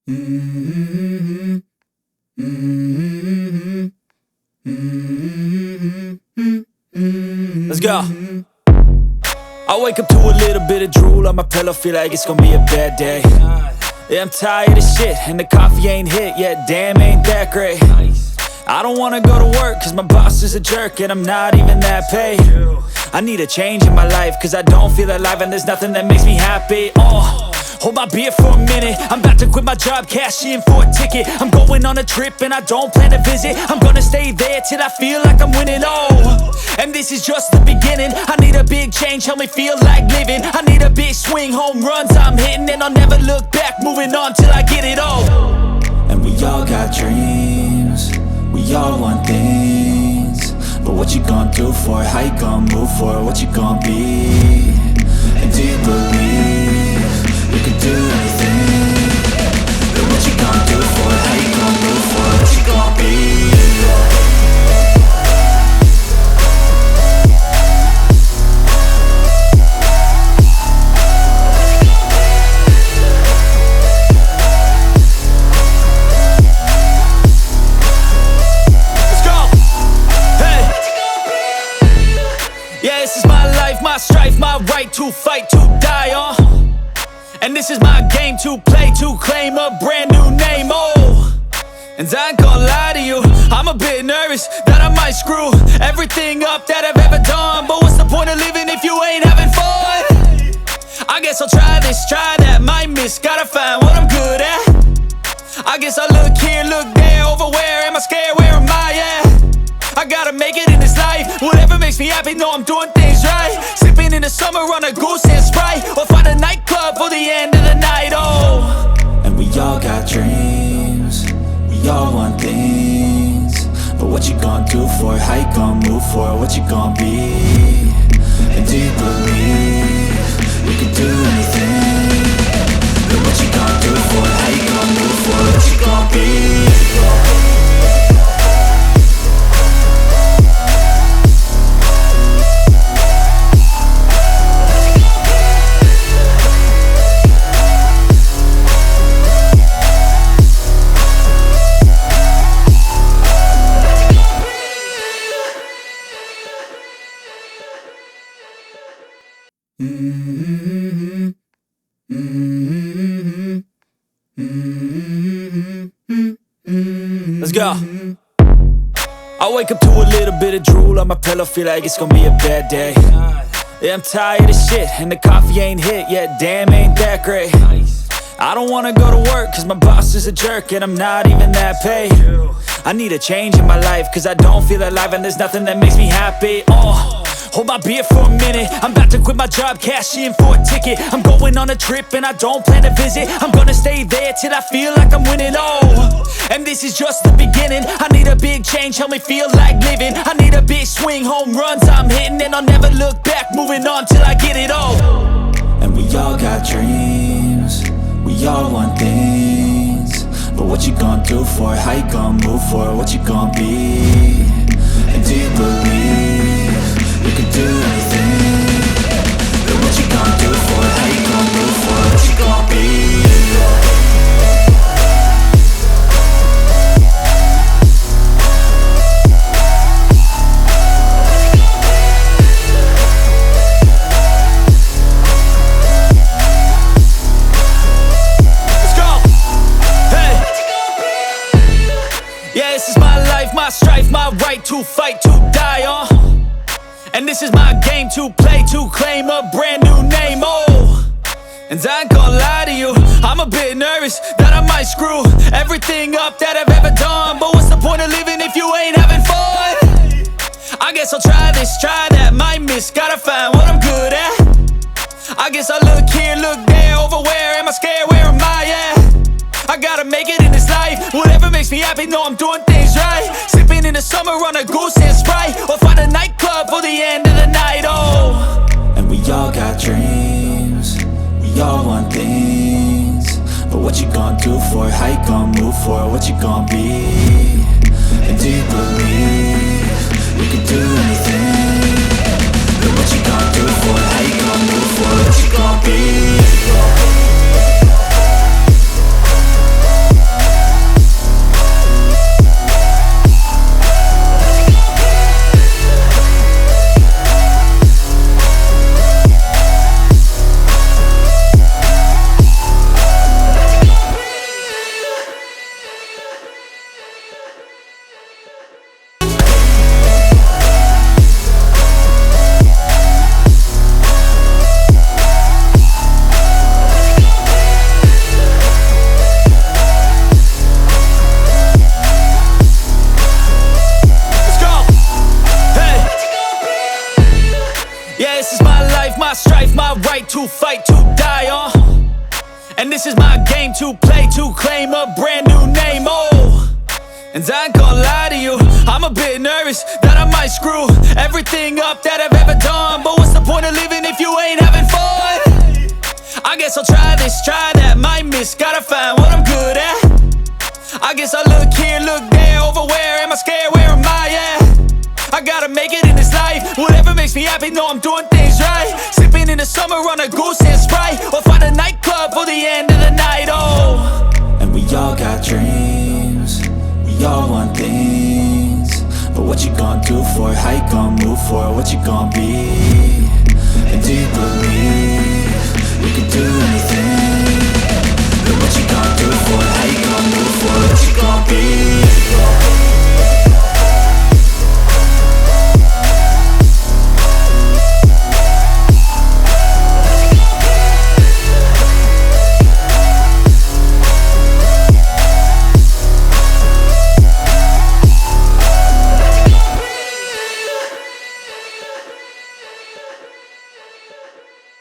Let's go. I wake up to a little bit of drool on my pillow, feel like it's gonna be a bad day. Yeah, I'm tired of shit, and the coffee ain't hit yet, damn ain't that great. I don't wanna go to work, cause my boss is a jerk, and I'm not even that paid. I need a change in my life, cause I don't feel alive, and there's nothing that makes me happy. Hold my beer for a minute, I'm about to quit my job, cash in for a ticket. I'm going on a trip and I don't plan to visit. I'm gonna stay there till I feel like I'm winning, and this is just the beginning. I need a big change, help me feel like living. I need a big swing, home runs I'm hitting, and I'll never look back, moving on till I get it all. And we all got dreams, we all want things, but what you gonna do for it? How you gonna move for it? What you gonna be? And do you believe you can do anything? But what you gonna do for it? How you gonna move for it? What you gonna be? Let's go! Hey! Yeah, this is my life, my strife, my right to fight, to die, and this is my game to play, to claim a brand new name, and I ain't gonna lie to you, I'm a bit nervous that I might screw everything up that I've ever done. But what's the point of living if you ain't having fun? I guess I'll try this, try that, might miss, gotta find what I'm good at. I guess I look here, look there, over where am I scared, where am I at? I gotta make it in this life, whatever makes me happy, know I'm doing things right. Sipping in the summer on a goose and Sprite, or find a nightclub for the end of the night, And we all got dreams, we all want things, but what you gonna do for it? How you gonna move for it? What you gonna be? And do you believe you can do anything? But what you gonna do for it? How you gonna move for it? What you gonna be? Let's go. I wake up to a little bit of drool on my pillow, feel like it's gonna be a bad day. Yeah, I'm tired of shit, and the coffee ain't hit yet, damn ain't that great. I don't wanna go to work, cause my boss is a jerk, and I'm not even that paid. I need a change in my life, cause I don't feel alive, and there's nothing that makes me happy. Hold my beer for a minute, I'm about to quit my job, cash in for a ticket. I'm going on a trip and I don't plan to visit. I'm gonna stay there till I feel like I'm winning, and this is just the beginning. I need a big change, help me feel like living. I need a big swing, home runs I'm hitting, and I'll never look back, moving on till I get it all. And we all got dreams, we all want things, but what you gonna do for it? How you gonna move for it? What you gonna be? And do you believe you can do anything? But what you gonna do for it? How you gonna move for it? What you gonna be? Let's go! Hey! Yeah, this is my life, my strife, my right to fight, to die, and this is my game to play, to claim a brand new name, and I ain't gonna lie to you, I'm a bit nervous that I might screw everything up that I've ever done. But what's the point of living if you ain't having fun? I guess I'll try this, try that, might miss, gotta find what I'm good at. I guess I look here, look there, over where am I scared, where am I at? I gotta make it in this life, whatever makes me happy, know I'm doing things right. Sipping in the summer on a goose and Sprite, or find a nightclub for the end of the night, And we all got dreams, we all want things, but what you gonna do for it? How you gonna move for it? What you gonna be? And do you believe you can do anything? But what you gonna do for it? How you gonna move for it? What you gonna be? this is my game to play, to claim a brand new name, oh. And I ain't gonna lie to you, I'm a bit nervous that I might screw everything up that I've ever done. But what's the point of living if you ain't having fun? I guess I'll try this, try that, might miss, gotta find what I'm good at. I guess I look here, look there, over where am I scared, where am I at? I gotta make it in this life, whatever makes me happy, know I'm doing things right. Sipping in the summer on a goose and Sprite, or find a nightclub for the end of the night, oh. And we all got dreams, we all want things, but what you gonna do for it? How you gonna move for it? What you gonna be?